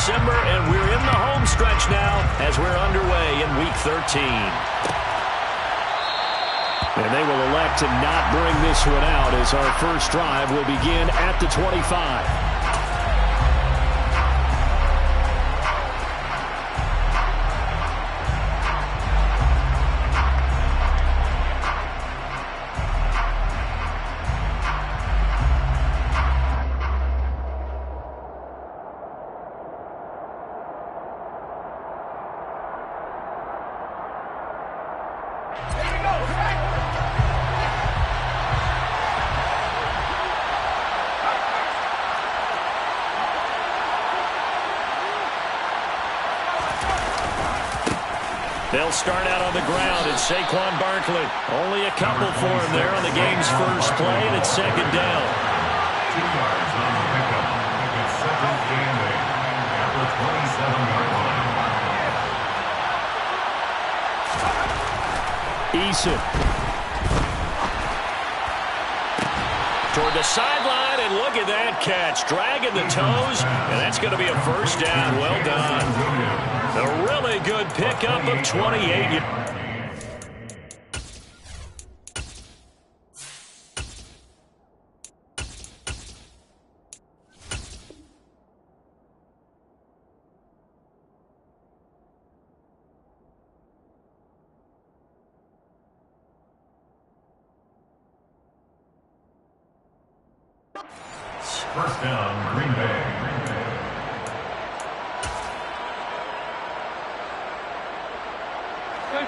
December, and we're in the home stretch now as we're underway in Week 13. And they will elect to not bring this one out as our first drive will begin at the 25. They'll start out on the ground. It's Saquon Barkley. Only a couple for him there on the game's first play, and it's second down. 2 yards on the pickup. It's second and 8 at the 27-yard line. Eason. Toward the sideline, and look at that catch. Dragging the toes, and that's going to be a first down. Well done. A really good pickup of 28. First down, Green Bay.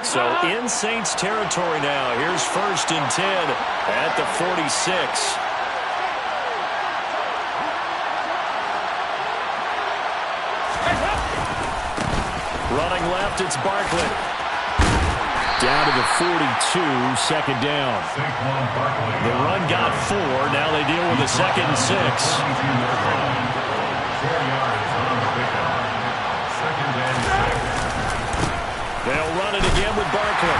So in Saints territory now. Here's first and 10 at the 46. Running left, it's Barkley. Down to the 42, second down. The run got 4. Now they deal with a second and 6. They'll run it again with Barkley.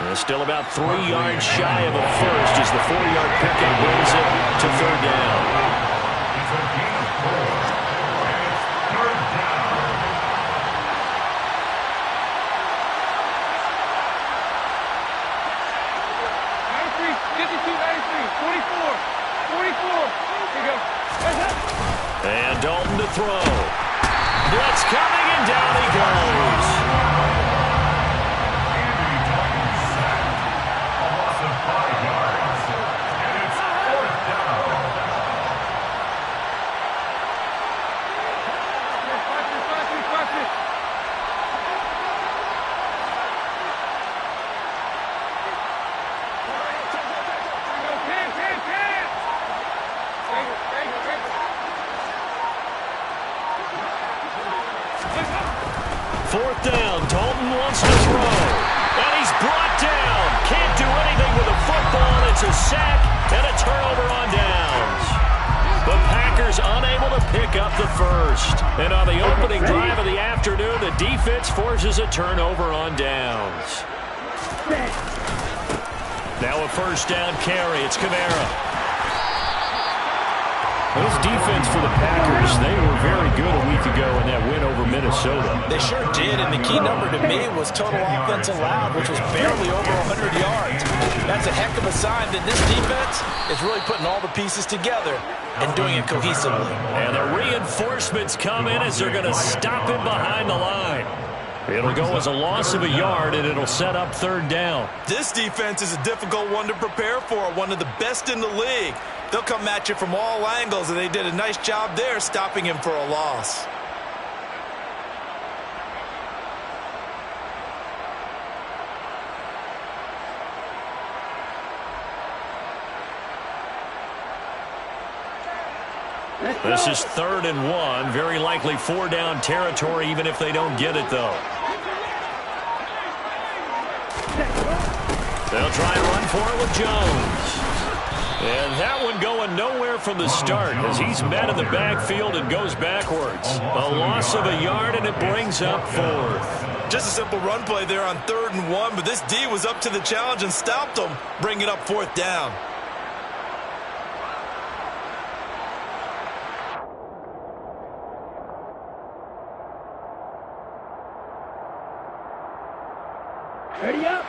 They're still about 3 yards shy of a first as the 4-yard pickup brings it to third down. It's a gain of 4. And it's third down. And Dalton to throw. Blitz coming, and down he goes. Andy Dalton sacked. A loss of 5 yards. And it's fourth down. Fourth down, Dalton wants to throw, and he's brought down. Can't do anything with a football. It's a sack and a turnover on downs. The Packers unable to pick up the first. And on the opening drive of the afternoon, the defense forces a turnover on downs. Now a first down carry. It's Kamara. This defense for the Packers, they were very good a week ago in that win over Minnesota. They sure did, and the key number to me was total offense allowed, which was barely over 100 yards. That's a heck of a sign that this defense is really putting all the pieces together and doing it cohesively. And the reinforcements come in as they're going to stop him behind the line. It'll go as a loss of a yard, and it'll set up third down. This defense is a difficult one to prepare for, one of the best in the league. They'll come at you from all angles, and they did a nice job there stopping him for a loss. This is 3rd and 1. Very likely 4-down territory, even if they don't get it, though. They'll try and run for it with Jones. And that one going nowhere from the start as he's met in the backfield and goes backwards. A loss of a yard, and it brings up 4th. Just a simple run play there on 3rd and 1, but this D was up to the challenge and stopped them, bringing up 4th down. Ready up.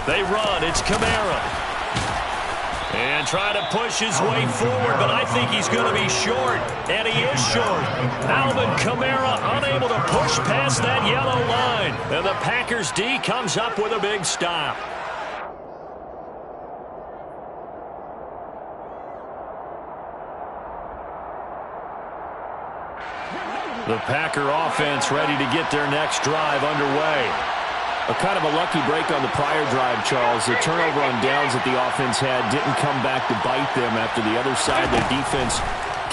They run. It's Kamara. And trying to push his way forward, but I think he's going to be short. And he is short. Alvin Kamara unable to push past that yellow line. And the Packers D comes up with a big stop. The Packer offense ready to get their next drive underway. A kind of a lucky break on the prior drive, Charles. The turnover on downs that the offense had didn't come back to bite them after the other side. Their defense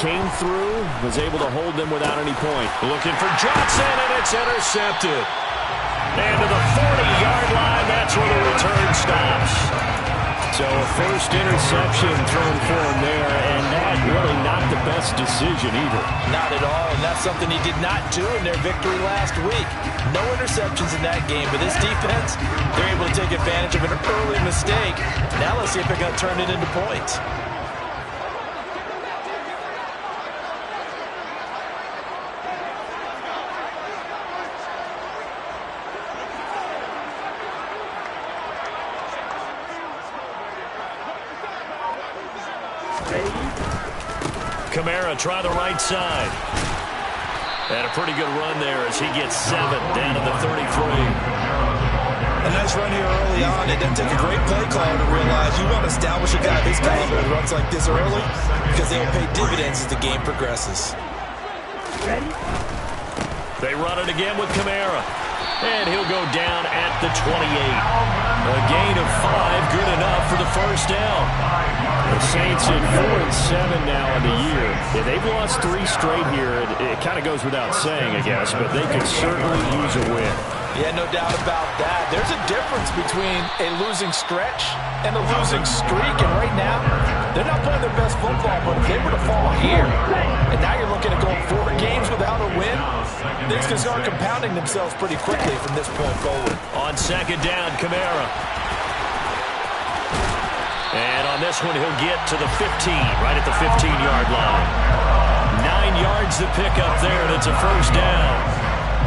came through, was able to hold them without any point. Looking for Johnson, and it's intercepted. And to the 40-yard line, that's where the return stops. So a first interception thrown for him there, and that really not the best decision either. Not at all, and that's something he did not do in their victory last week. No interceptions in that game, but this defense, they're able to take advantage of an early mistake. Now let's see if they're going to turn it into points. Kamara try the right side. And a pretty good run there as he gets 7 down to the 33. A nice run here early on. It doesn't take a great play caller to realize you want to establish a guy of his caliber who runs like this early because they will pay dividends as the game progresses. They run it again with Kamara. And he'll go down at the 28. A gain of 5, good enough for the first down. The Saints at 4-7 now in the year. Yeah, they've lost 3 straight here. It kind of goes without saying, I guess, but they could certainly use a win. Yeah, no doubt about that. There's a difference between a losing stretch and a losing streak, and right now, they're not playing their best football, but if they were to fall here, and now you're looking at going 4 games without a win, things can start compounding themselves pretty quickly from this point forward. On second down, Kamara. And on this one, he'll get to the 15, right at the 15-yard line. 9 yards to pick up there, and it's a first down.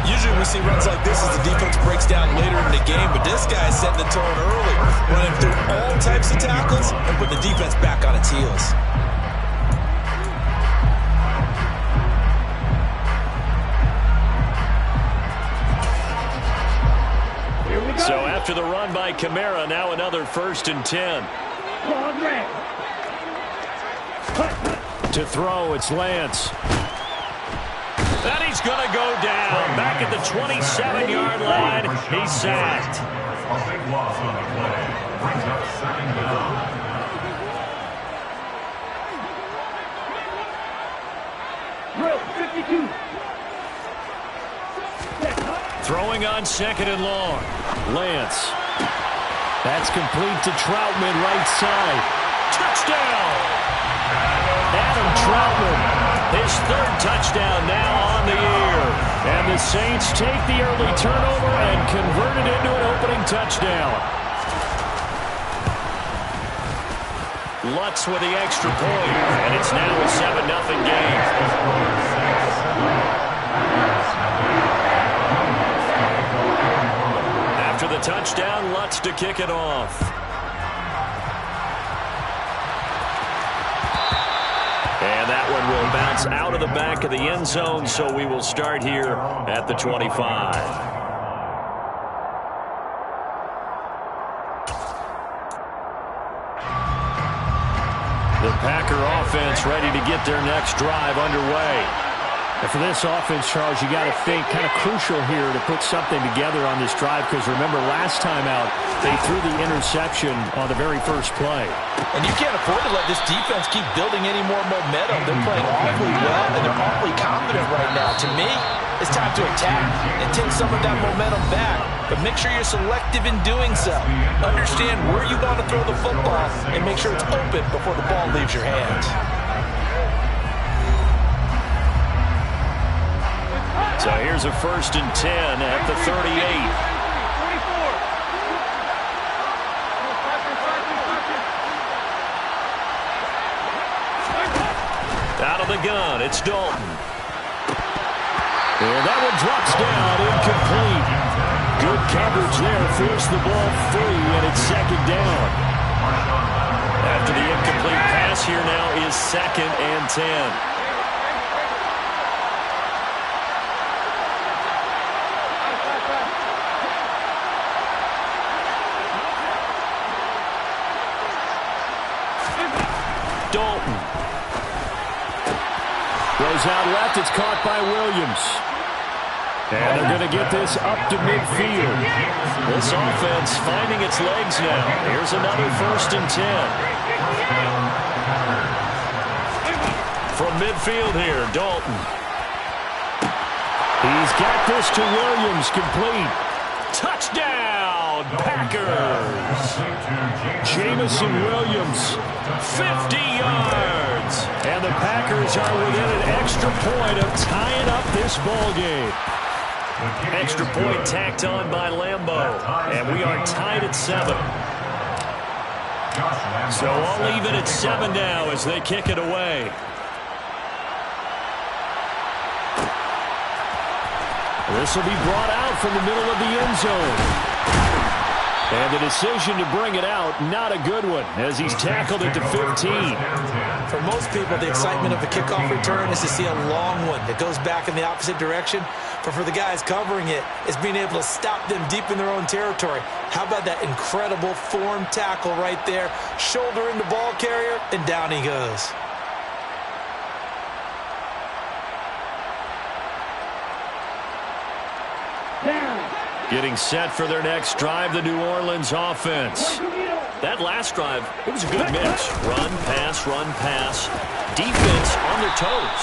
Usually we see runs like this as the defense breaks down later in the game, but this guy is setting the tone early, running through all types of tackles and putting the defense back on its heels. So after the run by Kamara, now another 1st and 10. To throw, it's Lance. And he's going to go down. Back at the 27-yard line, he's sacked. A big loss on the play. Brings up 2nd down. Drill 52. Throwing on 2nd and long. Lance. That's complete to Troutman, right side. Touchdown! Adam Troutman. His 3rd touchdown now on the year. And the Saints take the early turnover and convert it into an opening touchdown. Lutz with the extra point. And it's now a 7-0 game. After the touchdown, Lutz to kick it off. And that one will bounce out of the back of the end zone, so we will start here at the 25. The Packer offense ready to get their next drive underway. And for this offense, Charles, you got to think kind of crucial here to put something together on this drive, because remember last time out they threw the interception on the very first play. And you can't afford to let this defense keep building any more momentum. They're playing awfully well, and they're awfully confident right now. To me, it's time to attack and take some of that momentum back. But make sure you're selective in doing so. Understand where you want to throw the football and make sure it's open before the ball leaves your hands. So here's a 1st and 10 at the 38. gun. It's Dalton. And that one drops down, incomplete. Good coverage there, forced the ball free, and it's second down. After the incomplete pass, here now is 2nd and 10. Dalton. Goes out left. It's caught by Williams. And they're going to get this up to midfield. This offense finding its legs now. Here's another 1st and 10. From midfield here, Dalton. He's got this to Williams, complete. Touchdown, Packers. Jamison Williams. 50 yards. And the Packers are within an extra point of tying up this ball game. Extra point tacked on by Lambeau. And we are tied at 7. So all even at 7 now as they kick it away. This will be brought out from the middle of the end zone. And the decision to bring it out, not a good one, as he's tackled it to 15. For most people, the excitement of a kickoff return is to see a long one that goes back in the opposite direction. But for the guys covering it, it's being able to stop them deep in their own territory. How about that incredible form tackle right there? Shoulder into ball carrier, and down he goes. Getting set for their next drive, the New Orleans offense. That last drive, it was a good mix. Run, pass, defense on their toes.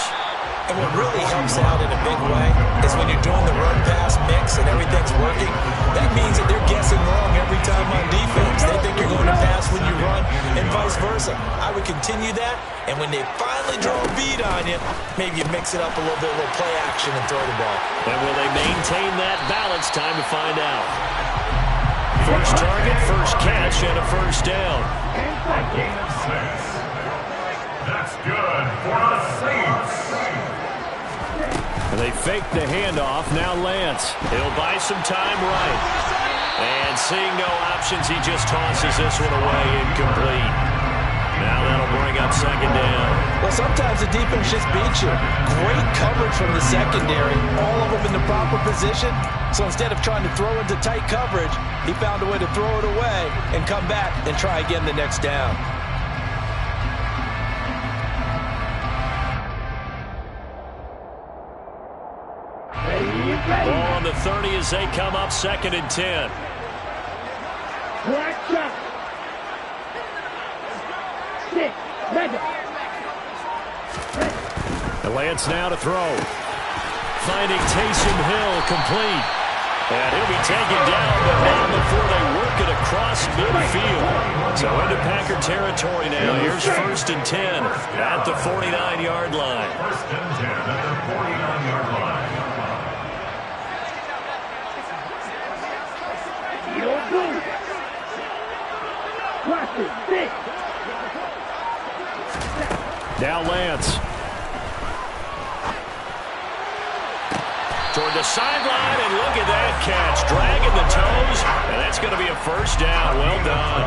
And what really helps out in a big way is when you're doing the run-pass mix and everything's working, that means that they're guessing wrong every time on defense. They think you're going to pass when you run and vice versa. I would continue that, and when they finally draw a bead on you, maybe you mix it up a little bit, a little play action and throw the ball. And will they maintain that balance? Time to find out. First target, first catch, and a first down. Gain of 6. That's good for the Saints. And they fake the handoff. Now Lance. He'll buy some time right. And seeing no options, he just tosses this one away, incomplete. Now that'll bring up 2nd down. Well, sometimes the defense just beats you. Great coverage from the secondary. All of them in the proper position. So instead of trying to throw into tight coverage, he found a way to throw it away and come back and try again the next down. Ball on the 30 as they come up 2nd and 10. Black shot. 6. Ready. And Lance now to throw. Finding Taysom Hill, complete. And he'll be taken down, but not before they work it across midfield. So into Packer territory now. Here's 1st and 10 at the 49-yard line. 1st and 10 at the 49-yard line. Now Lance. Toward the sideline, and look at that catch. Dragging the toes, and that's going to be a first down. Well done.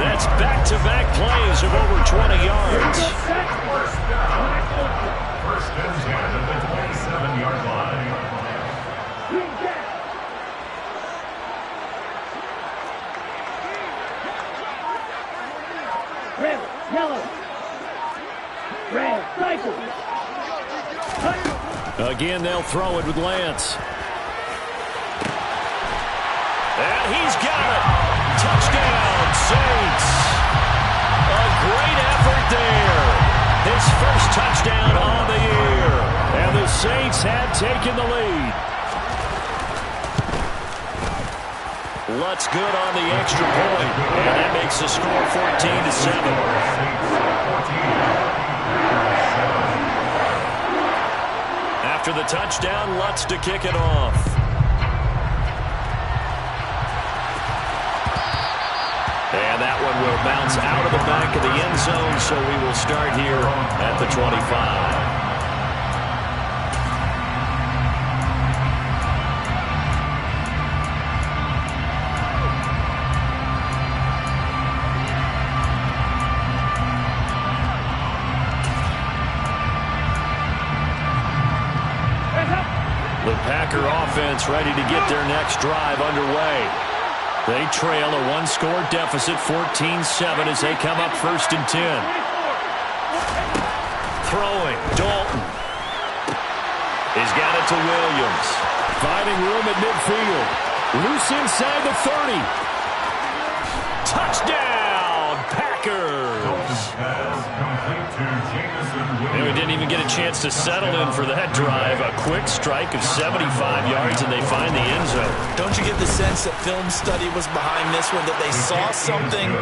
That's back-to-back plays of over 20 yards. First and 10 at the 27-yard line. Red, yellow. Red, cycle. Again, they'll throw it with Lance. And he's got it. Touchdown, Saints. A great effort there. His first touchdown on the year. And the Saints have taken the lead. Lutz good on the extra point. And that makes the score 14-7. After the touchdown, Lutz to kick it off. And that one will bounce out of the back of the end zone, so we will start here at the 25. offense ready to get their next drive underway. They trail a one-score deficit, 14-7, as they come up 1st and 10. Throwing, Dalton. He's got it to Williams. Finding room at midfield. Loose inside the 30. Touchdown, Packers! And we didn't even get a chance to settle in for that drive. A quick strike of 75 yards, and they find the end zone. Don't you get the sense that film study was behind this one, that they saw something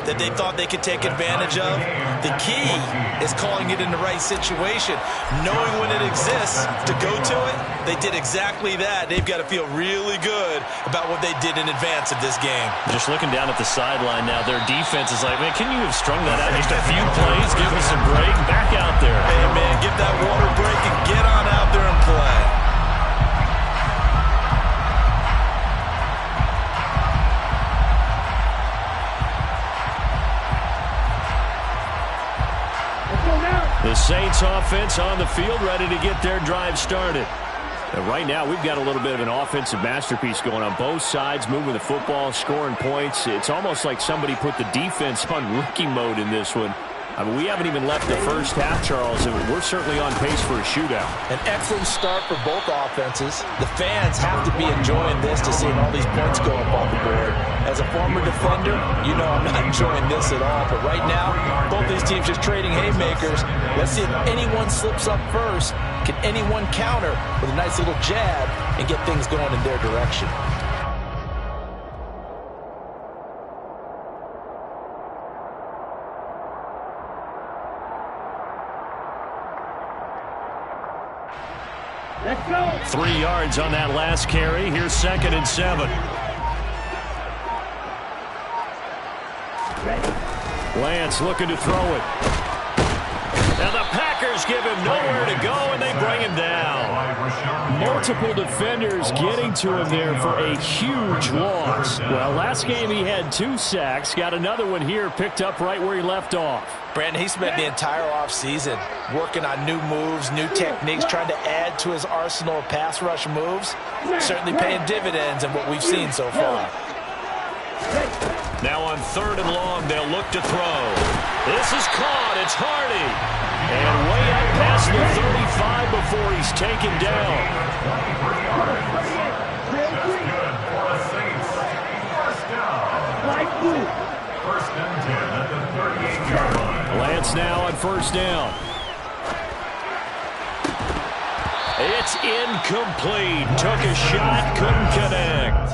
that they thought they could take advantage of? The key is calling it in the right situation. Knowing when it exists to go to it, they did exactly that. They've got to feel really good about what they did in advance of this game. Just looking down at the sideline now, their defense is like, man, can you have strung that out just a few plays? Give us a break. Back out there. Hey, man, give that water break and get on out there and play. The Saints offense on the field, ready to get their drive started. And right now, we've got a little bit of an offensive masterpiece going on both sides, moving the football, scoring points. It's almost like somebody put the defense on rookie mode in this one. I mean, we haven't even left the first half, Charles, and we're certainly on pace for a shootout. An excellent start for both offenses. The fans have to be enjoying this to seeing all these points go up on the board. As a former defender, you know I'm not enjoying this at all. But right now, both these teams just trading haymakers. Let's see if anyone slips up first. Can anyone counter with a nice little jab and get things going in their direction? Let's go. 3 yards on that last carry. Here's 2nd and 7. Lance looking to throw it. Now the Packers give him nowhere to go, and they bring him down. Multiple defenders getting to him there for a huge loss. Well, last game he had 2 sacks. Got another one here, picked up right where he left off. Brandon, he spent the entire offseason working on new moves, new techniques, trying to add to his arsenal of pass rush moves. Certainly paying dividends in what we've seen so far. Now on 3rd and long, they'll look to throw. This is caught. It's Hardy. And way out past the 35 before he's taken down. First and 10 at the 38-yard line. Lance now on 1st down. It's incomplete. Took a shot, couldn't connect.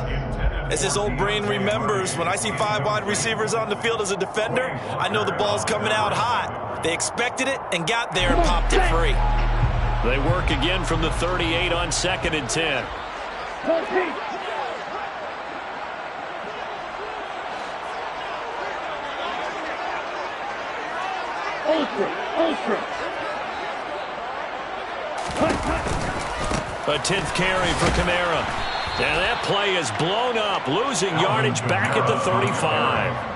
As his old brain remembers, when I see 5 wide receivers on the field as a defender, I know the ball's coming out hot. They expected it and got there and popped it free. They work again from the 38 on 2nd and 10. Ultra. A 10th carry for Kamara. And that play is blown up, losing yardage back at the 35.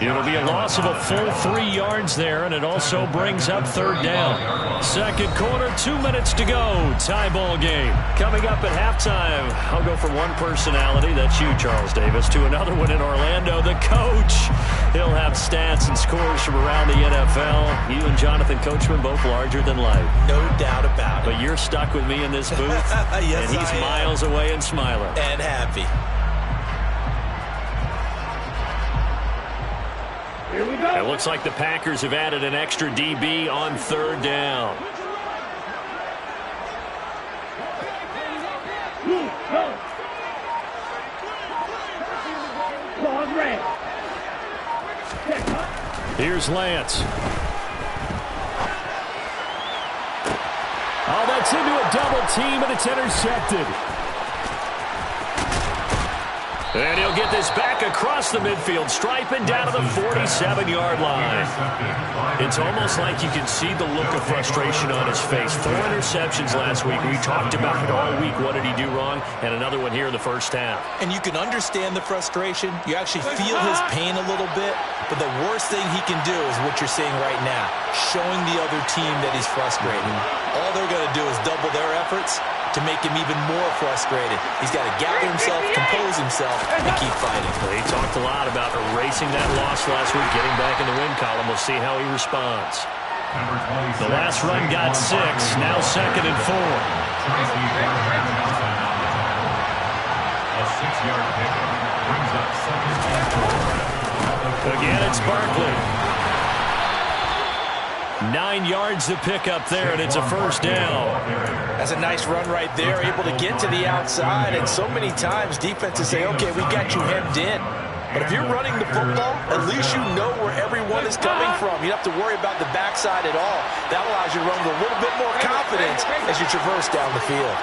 It'll be a loss of a full 3 yards there, and it also brings up 3rd down. Second quarter, 2 minutes to go. Tie ball game. Coming up at halftime, I'll go from one personality, that's you, Charles Davis, to another one in Orlando, the coach. He'll have stats and scores from around the NFL. You and Jonathan Coachman both larger than life. No doubt about it. But you're stuck with me in this booth, yes, and he's miles away and smiling. And happy. Here we go. It looks like the Packers have added an extra DB on 3rd down. Go. Long red. Here's Lance. Oh, that's into a double team, and it's intercepted. And he'll get this back across the midfield stripe and down to the 47-yard line. It's almost like you can see the look of frustration on his face. 4 interceptions last week. We talked about it all week. What did he do wrong? And another one here in the first half. And you can understand the frustration. You actually feel his pain a little bit. But the worst thing he can do is what you're seeing right now, showing the other team that he's frustrated. All they're going to do is double their efforts, to make him even more frustrated. He's got to gather himself, compose himself, and keep fighting. He talked a lot about erasing that loss last week, getting back in the win column. We'll see how he responds. The last run got 6, now 2nd and 4. A 6-yard pickup brings up 2nd and 4. Again, it's Barkley. 9 yards to pick up there, and it's a first down. That's a nice run right there, able to get to the outside. And so many times defenses say, okay, we got you hemmed in. But if you're running the football, at least you know where everyone is coming from. You don't have to worry about the backside at all. That allows you to run with a little bit more confidence as you traverse down the field.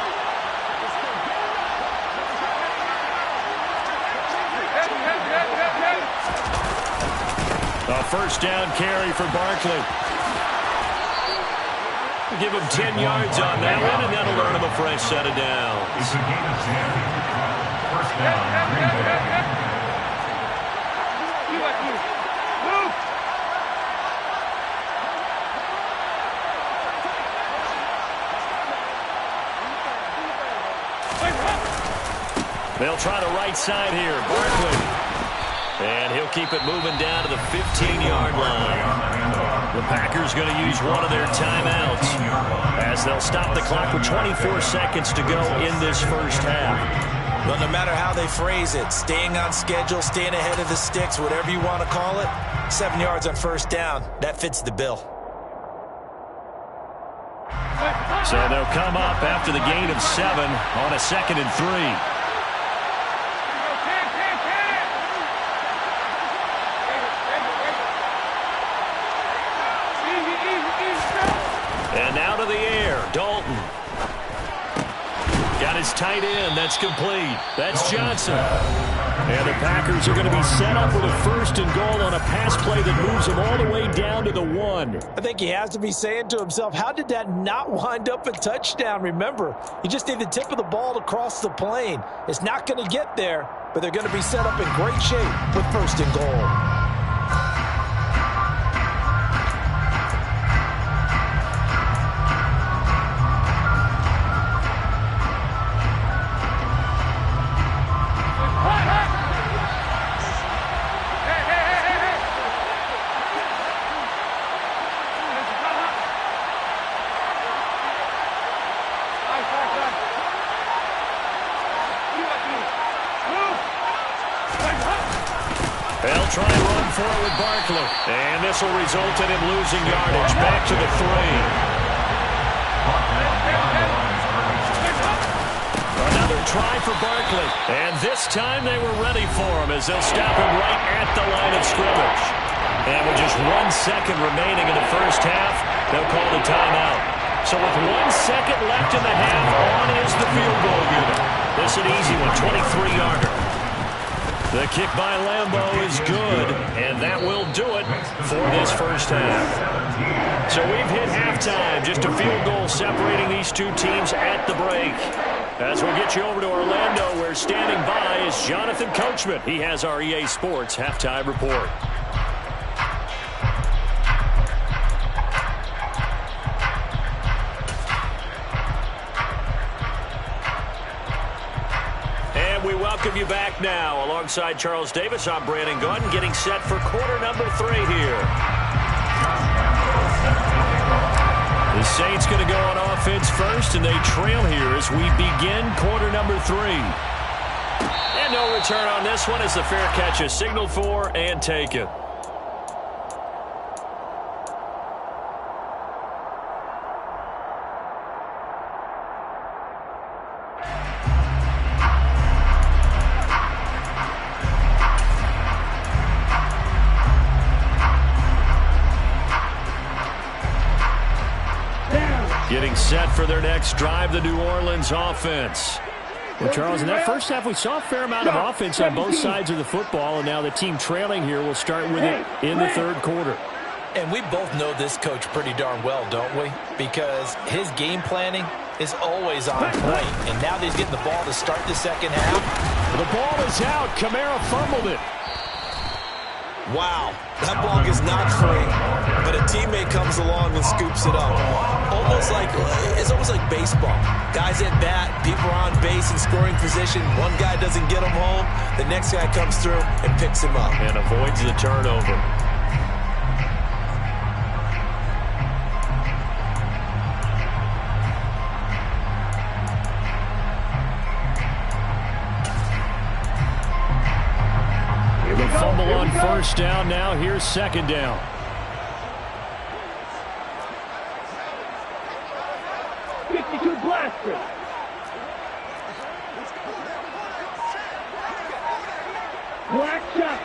A first down carry for Barkley. Give him 10 yards on that one, and that'll earn him a fresh set of downs. It's a gain of 10. First down, Green Bay. They'll try the right side here. Barkley. And he'll keep it moving down to the 15-yard line. The Packers going to use one of their timeouts as they'll stop the clock with 24 seconds to go in this first half. Well, no matter how they phrase it, staying on schedule, staying ahead of the sticks, whatever you want to call it, 7 yards on first down, that fits the bill. So they'll come up after the gain of 7 on a 2nd and 3. And now to the air, Dalton. Got his tight end, that's complete. That's Johnson. And the Packers are going to be set up with a 1st and goal on a pass play that moves them all the way down to the 1. I think he has to be saying to himself, how did that not wind up a touchdown? Remember, you just need the tip of the ball to cross the plane. It's not going to get there, but they're going to be set up in great shape with 1st and goal. They'll try and run for it with Barkley. And this will result in him losing yardage back to the 3. Another try for Barkley. And this time they were ready for him as they'll stop him right at the line of scrimmage. And with just 1 second remaining in the first half, they'll call the timeout. So with 1 second left in the half, on is the field goal unit. This is an easy one, 23-yarder. The kick by Lambo is good, and that will do it for this first half. So we've hit halftime, just a field goal separating these two teams at the break. As we'll get you over to Orlando, where standing by is Jonathan Coachman. He has our EA Sports halftime report. We welcome you back now. Alongside Charles Davis, I'm Brandon Gaudin, getting set for quarter number 3 here. The Saints going to go on offense first, and they trail here as we begin quarter number 3. And no return on this one as the fair catch is signaled for and taken. Getting set for their next drive, the New Orleans offense. Well, Charles, in that first half, we saw a fair amount of offense on both sides of the football, and now the team trailing here will start with it in the third quarter. And we both know this coach pretty darn well, don't we? Because his game planning is always on point. And now that he's getting the ball to start the second half. The ball is out. Kamara fumbled it. Wow, that ball gets knocked free, but a teammate comes along and scoops it up. It's almost like baseball. Guys at bat, people are on base in scoring position. One guy doesn't get him home, the next guy comes through and picks him up. And avoids the turnover. Fumble on first down now. Here's second down. Blaster. Black shot.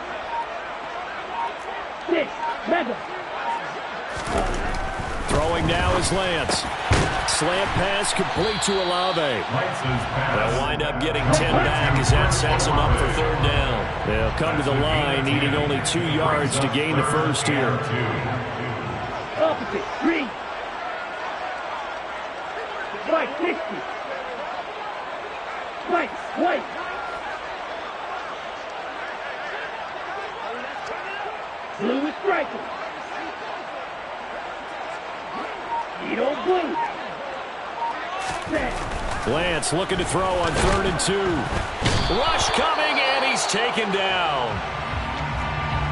6. Mega. Throwing now is Lance. Slant pass complete to Olave. They'll wind up getting 10 back as that sets them up for third down. They'll come to the line needing only 2 yards to gain the first here. Opposite. 3. Right, 60. Right, white. Blue is striking. Edo blue. Set. Lance looking to throw on 3rd and 2. Rush coming, and he's taken down.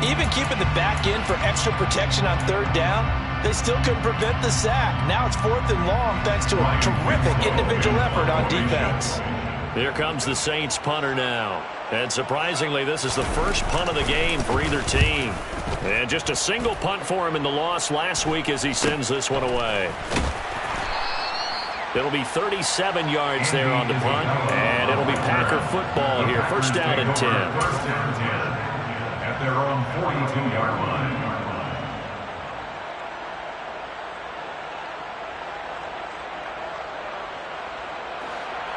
Even keeping the back end for extra protection on 3rd down, they still couldn't prevent the sack. Now it's 4th and long thanks to a terrific individual effort on defense. Here comes the Saints punter now. And surprisingly, this is the first punt of the game for either team. And just a single punt for him in the loss last week as he sends this one away. It'll be 37 yards there on the punt. And it'll be Packer football here. First down and 10. First down 10 at their own 42-yard line.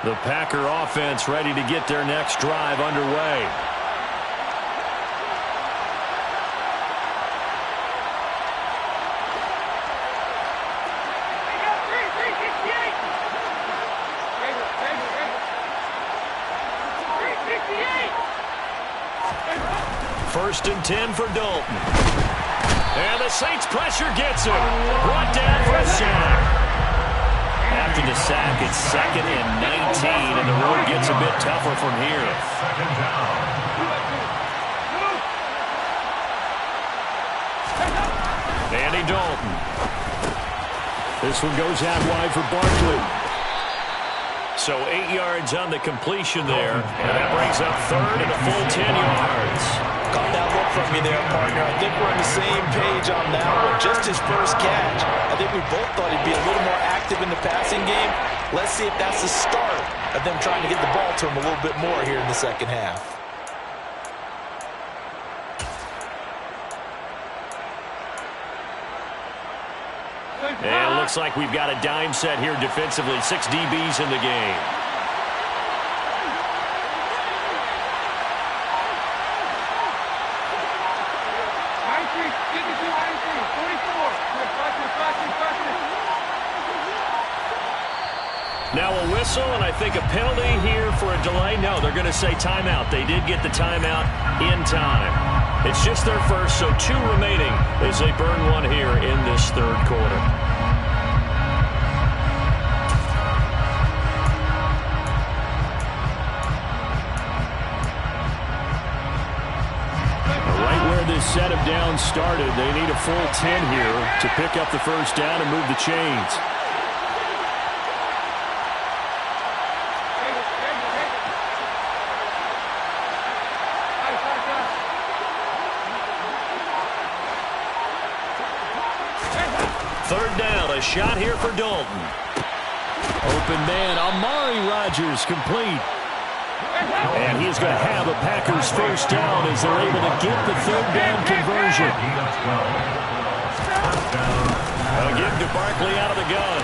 The Packer offense ready to get their next drive underway. First and 10 for Dalton. And the Saints pressure gets him. Brought down for a sack. After the sack, it's 2nd and 19, and the road gets a bit tougher from here. Second down. Andy Dalton. This one goes out wide for Barkley. So 8 yards on the completion there, and that brings up 3rd and a full 10 yards. Caught that look from me there, partner. I think we're on the same page on that one. Just his first catch. I think we both thought he'd be a little more active in the passing game. Let's see if that's the start of them trying to get the ball to him a little bit more here in the second half. And it looks like we've got a dime set here defensively. 6 DBs in the game. Now a whistle, and I think a penalty here for a delay. No, they're going to say timeout. They did get the timeout in time. It's just their first, so 2 remaining as they burn one here in this 3rd quarter. Right where this set of downs started, they need a full 10 here to pick up the first down and move the chains. Third down, a shot here for Dalton. Open man, Amari Rodgers complete. And he's going to have a Packers first down as they're able to get the 3rd down conversion. A give to Barkley out of the gun.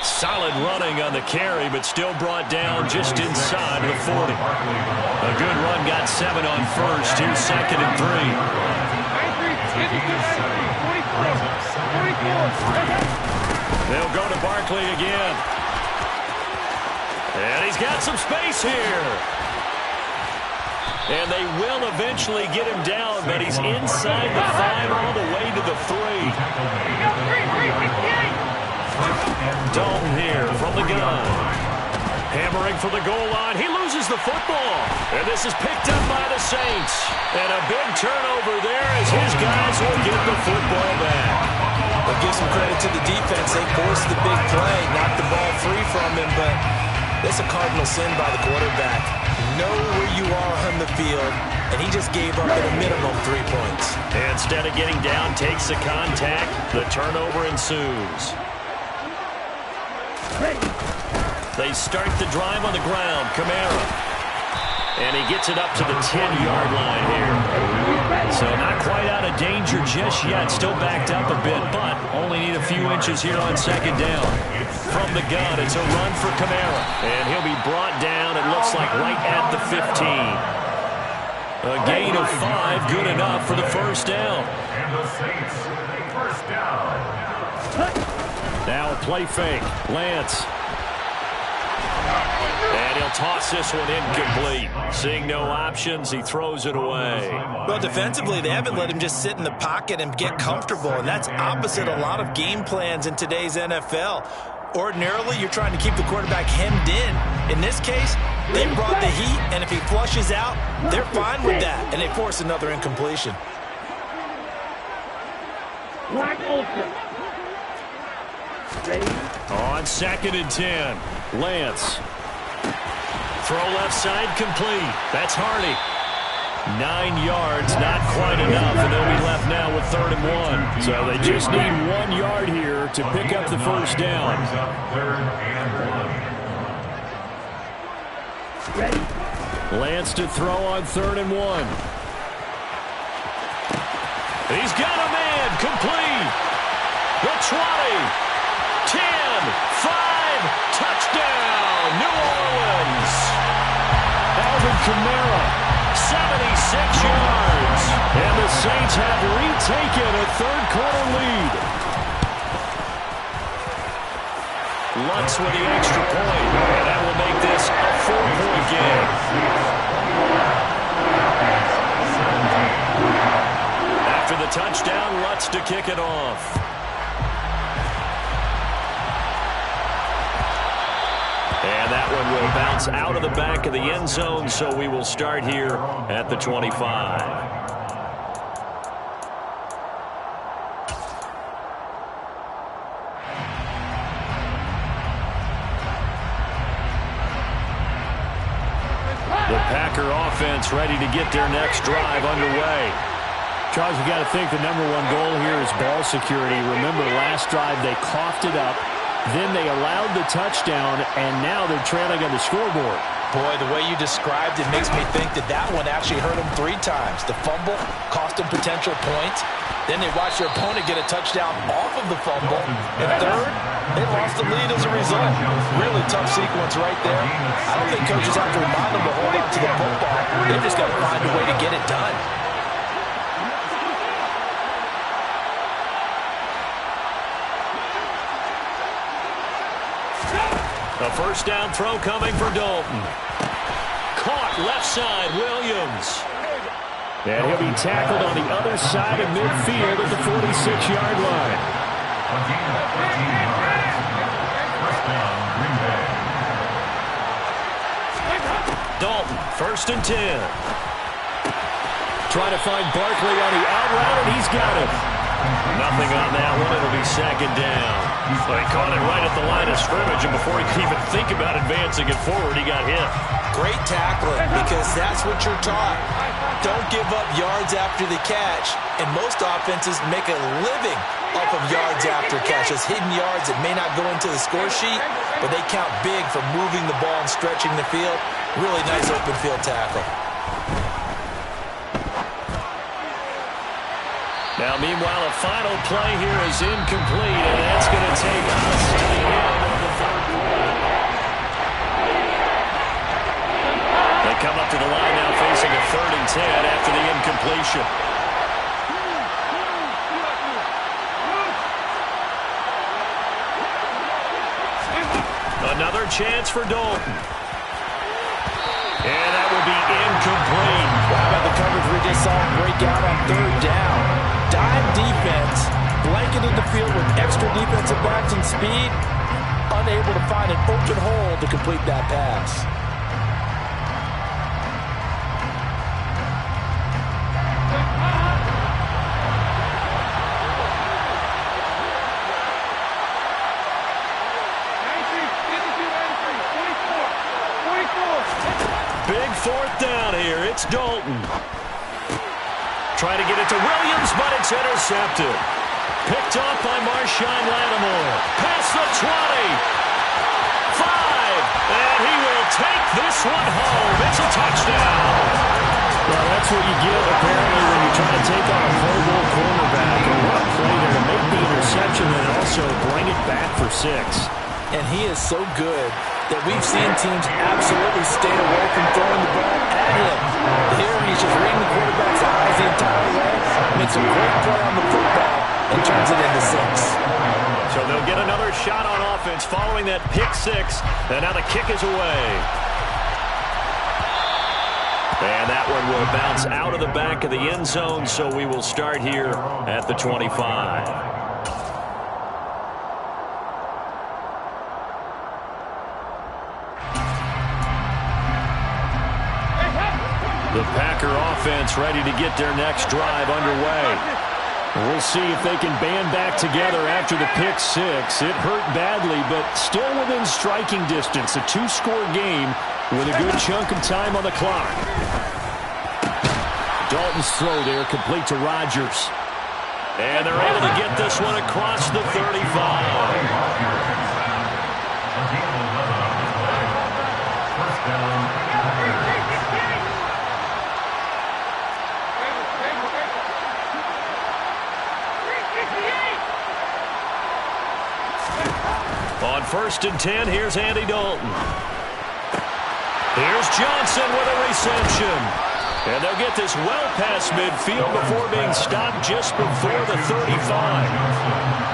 Solid running on the carry, but still brought down just inside the 40. A good run, got 7 on first. Here's 2nd and 3. They'll go to Barkley again. And he's got some space here. And they will eventually get him down, but he's inside the 5 all the way to the 3. Dalton here from the gun. Hammering for the goal line. He loses the football. And this is picked up by the Saints. And a big turnover there as his guys will get the football back. But give some credit to the defense. They forced the big play, knocked the ball free from him, but that's a cardinal sin by the quarterback. Know where you are on the field, and he just gave up at a minimum 3 points. And instead of getting down, takes the contact. The turnover ensues. They start the drive on the ground. Kamara. And he gets it up to the 10-yard line here. So not quite out of danger just yet. Still backed up a bit, but only need a few inches here on second down. From the gun, it's a run for Kamara. And he'll be brought down, it looks like, right at the 15. A gain of 5, good enough for the first down. And the Saints, first down. Now a play fake. Lance. And he'll toss this one incomplete. Seeing no options, he throws it away. Well, defensively, they haven't let him just sit in the pocket and get comfortable, and that's opposite a lot of game plans in today's NFL. Ordinarily, you're trying to keep the quarterback hemmed in. In this case, they brought the heat, and if he flushes out, they're fine with that, and they force another incompletion. Black Ultra. Ready? On 2nd and 10, Lance. Throw left side complete. That's Hardy. 9 yards, not quite enough, and they'll be left now with 3rd and 1. So they just need 1 yard here to pick up the first down. Ready? Lance to throw on 3rd and 1. He's got a man, complete. The 20. 10, 5, touchdown, New Orleans. Alvin Kamara, 76 yards. And the Saints have retaken a third-quarter lead. Lutz with the extra point, and that will make this a 4-point game. After the touchdown, Lutz to kick it off. And that one will bounce out of the back of the end zone, so we will start here at the 25. The Packer offense ready to get their next drive underway. Charles, you got to think the #1 goal here is ball security. Remember, last drive they coughed it up. Then they allowed the touchdown, and now they're trailing on the scoreboard. Boy, the way you described it makes me think that one actually hurt them 3 times. The fumble cost them potential points. Then they watched their opponent get a touchdown off of the fumble. And third, they lost the lead as a result. Really tough sequence right there. I don't think coaches have to remind them to hold on to the football. They've just got to find a way to get it done. A first down throw coming for Dalton. Caught left side, Williams. And he'll be tackled on the other side of midfield at the 46-yard line. Dalton, 1st and 10. Trying to find Barkley on the out route, and he's got it. Nothing on that one. It'll be 2nd down. So he caught it right at the line of scrimmage, and before he could even think about advancing it forward, he got hit. Great tackling, because that's what you're taught. Don't give up yards after the catch, and most offenses make a living off of yards after catch. Those hidden yards that may not go into the score sheet, but they count big for moving the ball and stretching the field. Really nice open field tackle. Now, meanwhile, a final play here is incomplete, and that's going to take us to the end of the 3rd quarter. They come up to the line now facing a 3rd and 10 after the incompletion. Another chance for Dalton. And that will be incomplete. speak out on third down. Dime defense, blanketed the field with extra defensive backs and speed, unable to find an open hole to complete that pass. Big fourth down here. It's Dalton. Trying to get it to Williams, but it's intercepted. Picked off by Marshawn Lattimore. Past the 20. 5. And he will take this one home. It's a touchdown. Well, that's what you get, apparently, when you try to take on a Pro Bowl cornerback. A run play there to make the interception and also bring it back for 6. And he is so good that we've seen teams absolutely stay away from throwing the ball at him. Here he's just reading the quarterback's eyes the entire way, makes a great play on the football, and turns it into 6. So they'll get another shot on offense following that pick 6, and now the kick is away. And that one will bounce out of the back of the end zone, so we will start here at the 25. The Packer offense ready to get their next drive underway. We'll see if they can band back together after the pick 6. It hurt badly, but still within striking distance. A 2-score game with a good chunk of time on the clock. Dalton's throw there complete to Rodgers. And they're able to get this one across the 35. On 1st and 10, here's Andy Dalton. Here's Johnson with a reception. And they'll get this well past midfield before being stopped just before the 35.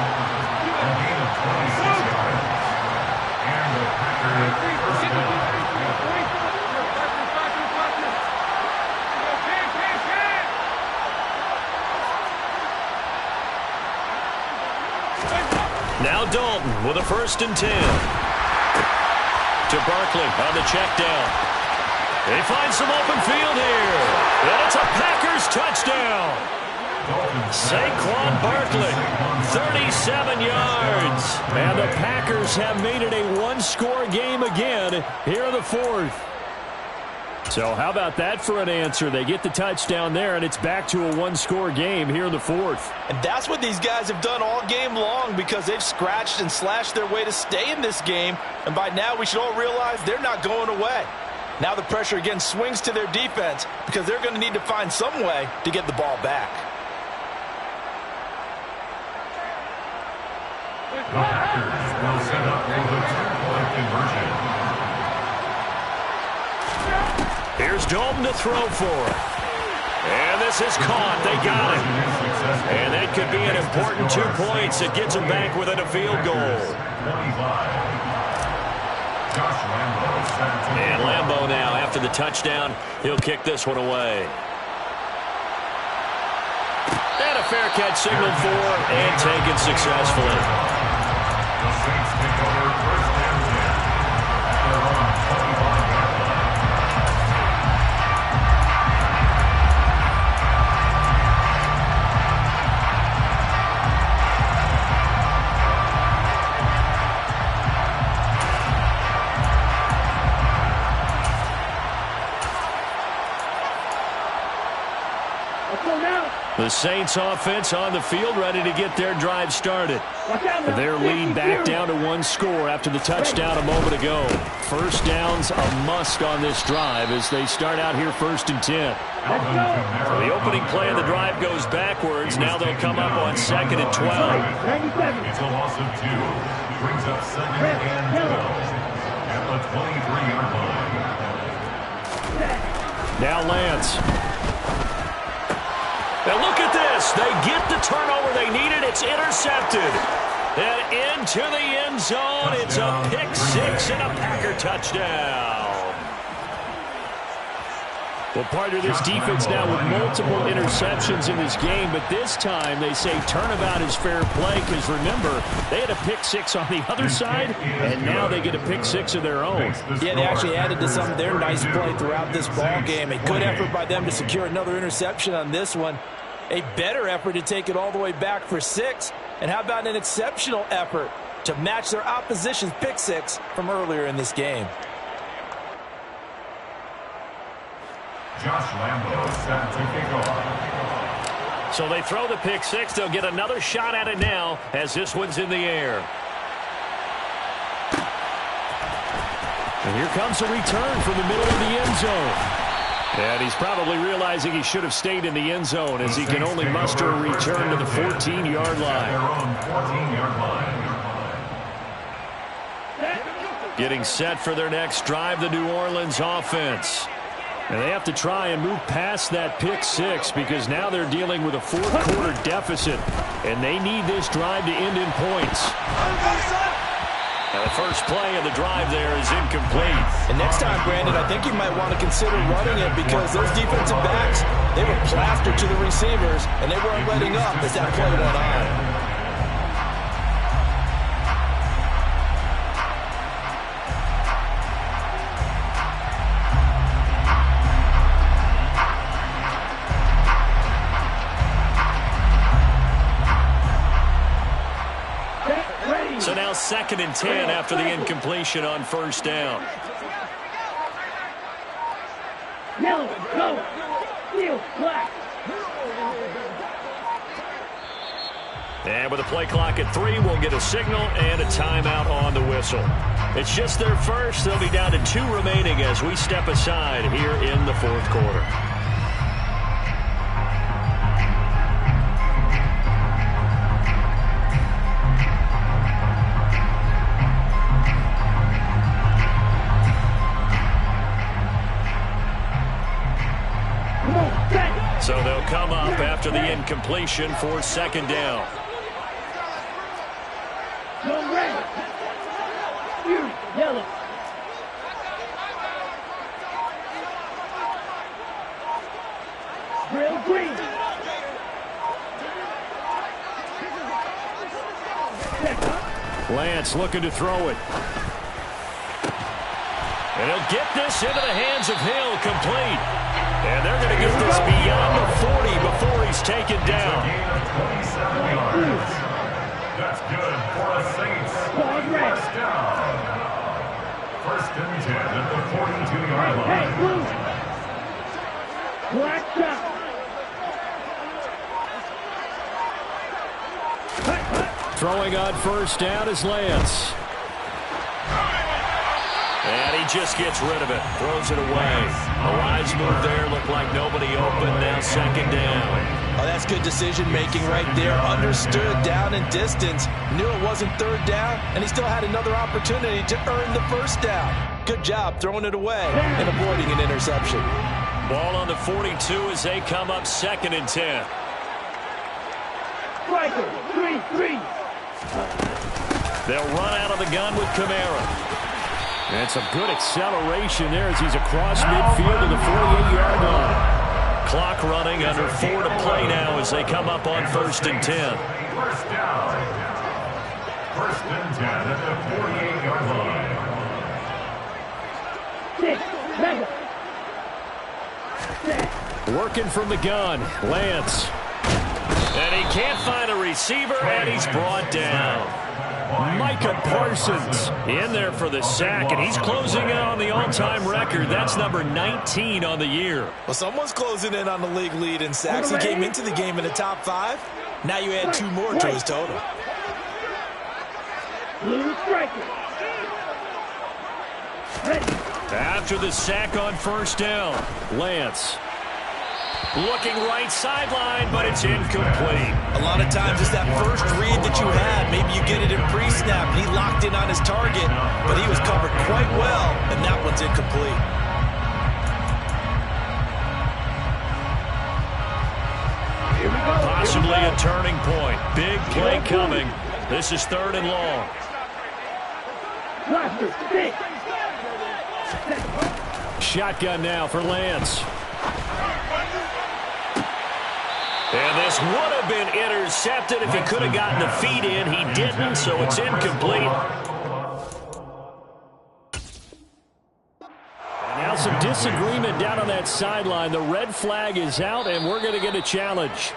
Now Dalton with a 1st and 10. To Barkley on the check down. They find some open field here. And it's a Packers touchdown. Saquon Barkley, 37 yards. And the Packers have made it a 1-score game again here in the 4th. So how about that for an answer? They get the touchdown there, and it's back to a 1-score game here in the 4th. And that's what these guys have done all game long because they've scratched and slashed their way to stay in this game. And by now, we should all realize they're not going away. Now the pressure again swings to their defense because they're going to need to find some way to get the ball back. The Packers will set up for the 2-point conversion. Here's Dalton to throw for. And this is caught. They got it. And that could be an important 2 points. It gets them back within a field goal. And Lambeau now, after the touchdown, he'll kick this one away. And a fair catch signaled for and taken successfully. The Saints take over 1st and 10. They're on 25-yard line. The Saints offense on the field ready to get their drive started. Their lead back down to 1 score after the touchdown a moment ago. 1st down's a must on this drive as they start out here 1st and 10. So the opening play of the drive goes backwards. Now they'll come up on 2nd and 12. It's a loss of 2. Brings up 2nd and 12 at the 23-yard line. Now Lance. Now look at this. They get the turnover they needed. It's intercepted. And into the end zone. It's a pick 6 and a Packer touchdown. Well, part of this defense now with multiple interceptions in this game, but this time they say turnabout is fair play because, remember, they had a pick six on the other side, and now they get a pick six of their own. Yeah, they actually added to some of their nice play throughout this ball game. A good effort by them to secure another interception on this one. A better effort to take it all the way back for 6. And how about an exceptional effort to match their opposition's pick six from earlier in this game? Josh Lambo set to kick off. So they throw the pick six. They'll get another shot at it now as this one's in the air. And here comes a return from the middle of the end zone. And he's probably realizing he should have stayed in the end zone as he can only muster a return to the 14-yard line. Their own 14-yard line. Getting set for their next drive, the New Orleans offense. And they have to try and move past that pick six because now they're dealing with a fourth-quarter deficit, and they need this drive to end in points. Now the first play of the drive there is incomplete. And next time, Brandon, I think you might want to consider running it because those defensive backs, they were plastered to the receivers, and they weren't letting up as that play went on. So now 2nd and 10 after the incompletion on first down. Yellow, go! Field, black! And with a play clock at 3, we'll get a signal and a timeout on the whistle. It's just their first. They'll be down to 2 remaining as we step aside here in the fourth quarter. So they'll come up after the incompletion for 2nd down. Go red! You, yellow! Drill green! Lance looking to throw it. And he'll get this into the hands of Hill, complete. And they're going to get this beyond the 40 before he's taken down. Gain of 27 yards. That's good for the Saints. First down. 1st and 10 at the 42-yard Hey, line. blue! Black shot! Throwing on first down is Lance. And he just gets rid of it. Throws it away. A wise move there. Looked like nobody open. Now 2nd down. Oh, that's good decision-making right there. Understood down and distance. Knew it wasn't 3rd down, and he still had another opportunity to earn the 1st down. Good job throwing it away and avoiding an interception. Ball on the 42 as they come up 2nd and 10. Striker, 3-3! They'll run out of the gun with Kamara. And some good acceleration there as he's across midfield to the 48-yard line. Clock running, under 4 to play now as they come up on 1st and 10. First down. 1st and 10 at the 48-yard line. 6, mega! Working from the gun, Lance. And he can't find a receiver, and he's brought down. Micah Parsons in there for the sack, and he's closing in on the all-time record. That's number 19 on the year. Well, someone's closing in on the league lead in sacks. He came into the game in the top 5. Now you add 2 more to his total. Blue striker! Ready! After the sack on first down, Lance. Looking right sideline, but it's incomplete. A lot of times it's that first read that you had. Maybe you get it in pre-snap, and he locked in on his target, but he was covered quite well, and that one's incomplete. Possibly a turning point. Big play coming. This is 3rd and long. Blaster, 6! Shotgun now for Lance. This would have been intercepted if he could have gotten the feet in. He didn't, so it's incomplete. And now some disagreement down on that sideline. The red flag is out, and we're going to get a challenge.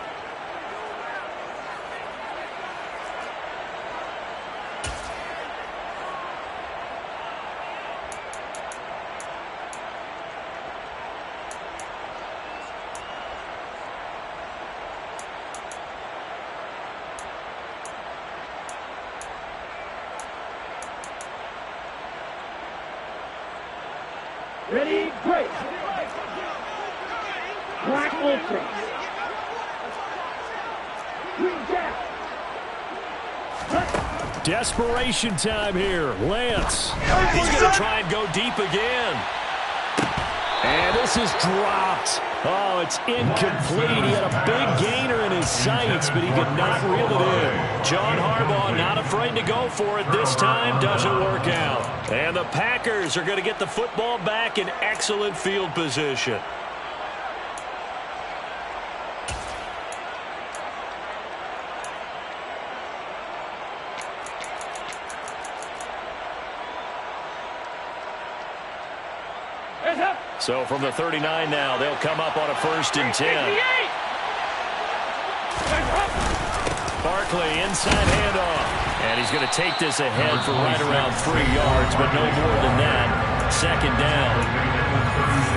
Ready, break. Black Ultra. Green Jack. Desperation time here. Lance. He's going to try and go deep again. And this is dropped. Oh, it's incomplete. He had a big gainer in his sights, but he could not reel it in. John Harbaugh not afraid to go for it this time. Doesn't work out. And the Packers are going to get the football back in excellent field position. So from the 39 now, they'll come up on a 1st and 10. Barkley inside handoff. And he's going to take this ahead for right around 3 yards, but no more than that. 2nd down.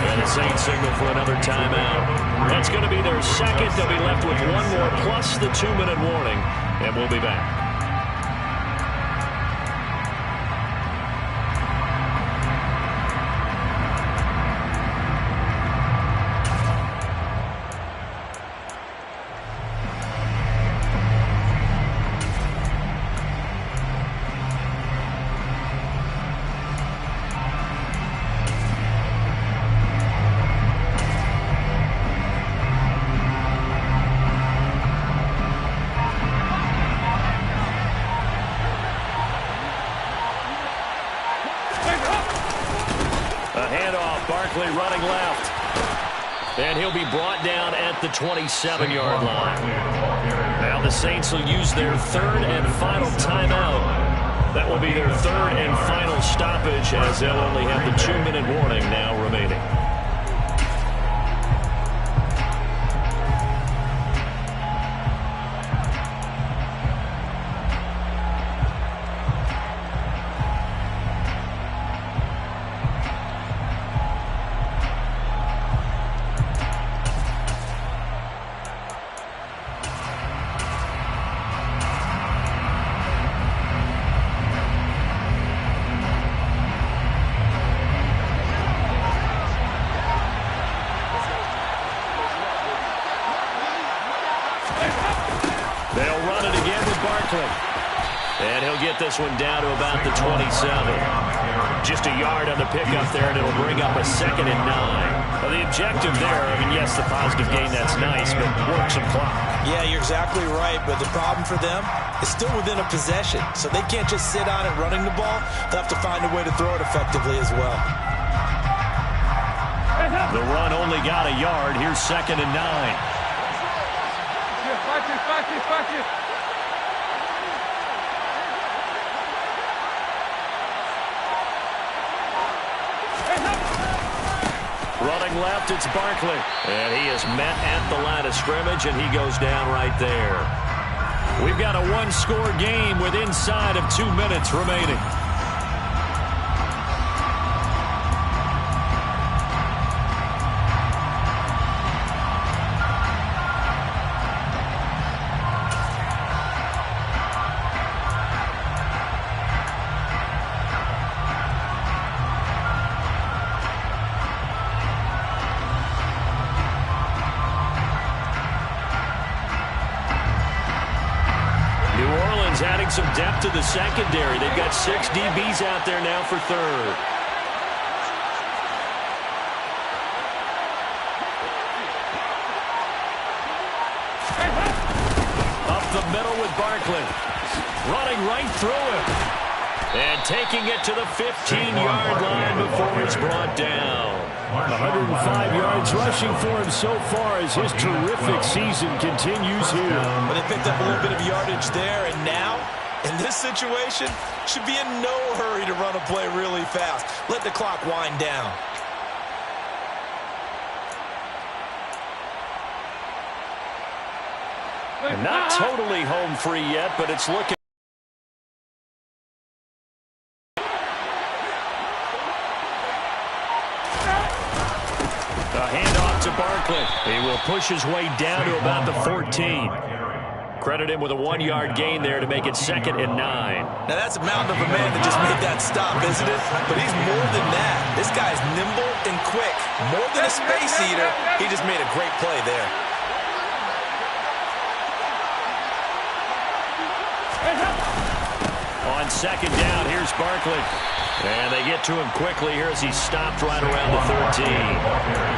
And the Saints signal for another timeout. That's going to be their 2nd. They'll be left with 1 more plus the 2-minute warning. And we'll be back. Running left. And he'll be brought down at the 27-yard line. Now the Saints will use their 3rd and final timeout. That will be their 3rd and final stoppage, as they'll only have the 2-minute warning now remaining. And he'll get this one down to about the 27. Just a yard on the pickup there, and it'll bring up a 2nd and 9. Well, the objective there, I mean, yes, the positive gain, that's nice, but work some clock. Yeah, you're exactly right, but the problem for them is still within a possession, so they can't just sit on it running the ball. They'll have to find a way to throw it effectively as well. The run only got a yard. Here's 2nd and 9. Running left, it's Barkley. And he is met at the line of scrimmage, and he goes down right there. We've got a 1-score game with inside of 2 minutes remaining. Adding some depth to the secondary. They've got 6 DBs out there now for 3rd. Up the middle with Barkley. Running right through him. And taking it to the 15-yard line before it's brought down. 105 yards rushing for him so far as his terrific season continues here. But they picked up a little bit of yardage there, and now, in this situation, should be in no hurry to run a play really fast. Let the clock wind down. And not totally home free yet, but it's looking. A handoff to Barkley. He will push his way down to about the 14. Credit him with a 1-yard gain there to make it 2nd and 9. Now that's a mountain of a man that just made that stop, isn't it? But he's more than that. This guy's nimble and quick. More than a space eater, he just made a great play there. On 2nd down, here's Barkley. And they get to him quickly here as he stopped right around the 13.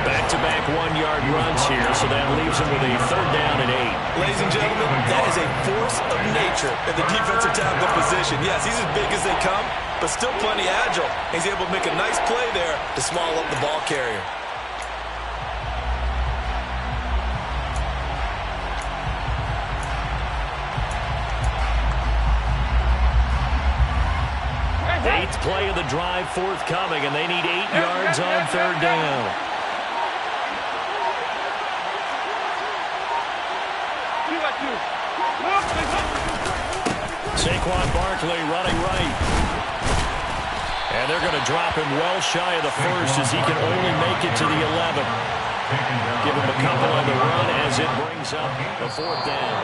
Back-to-back 1-yard runs here, so that leaves him with a 3rd down and 8. Ladies and gentlemen, that is a force of nature in the defensive tackle position. Yes, he's as big as they come, but still plenty agile. He's able to make a nice play there to swallow up the ball carrier. Eighth play of the drive forthcoming, and they need 8 yards on 3rd down. Saquon Barkley running right. And they're going to drop him well shy of the 1st as he can only make it to the 11. Give him a couple on the run as it brings up the 4th down.